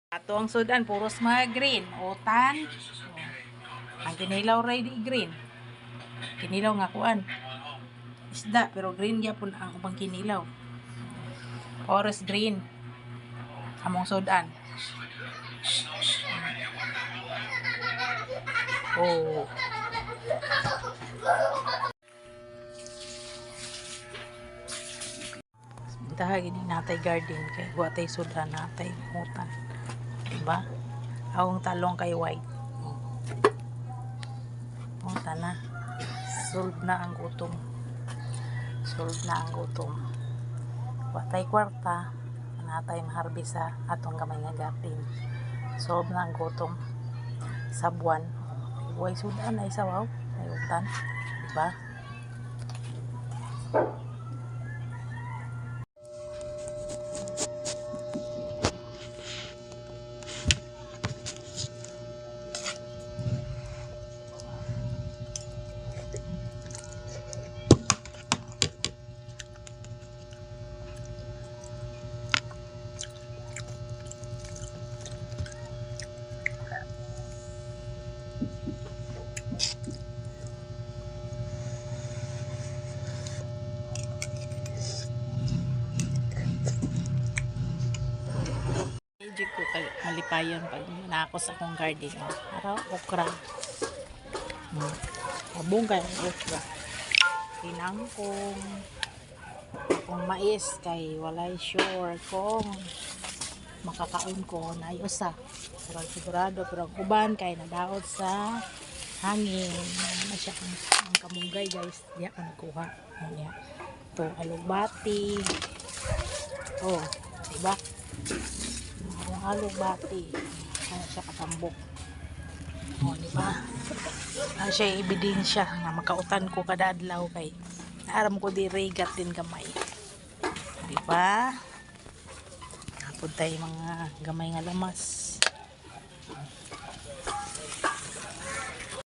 Ato ang sudan, puros mga green. Utan. Ang kinilaw ray di green. Kinilaw nga kuan. Isda, pero green gyapon ang ubang kinilaw. Forest green. Among sudan. Oh. Bintaha gini natay garden kay watay sudan natay utan. Diba? Awong talong kay white. Utan na. Solve na ang gutom. Solve na ang gutom. Watay kwarta natay maharbis sa atong gamay nga garden. Solve na ang gutom sa buwan. Huwag sudan ay sawaw. Ay utan. Diba? Medyo ko malipayon pag naako sa akong garden. Para okra. Abong kay okra. Pinangkong. Akong mais kay walay sure kung makakaon ko na usa. Pero sigurado pero ang uban kay nadaot sa hangin. Ano siya ang kamunggay guys. Diya ko nakuha. Diya. Ito alugbati. Oh, diba? Alugbati. Ano siya katambok. O, diba? Ano siya ebidensya nga makautan ko kada adlaw kay aram ko di regat din gamay. Diba? Napod tayo mga gamay nga lamas.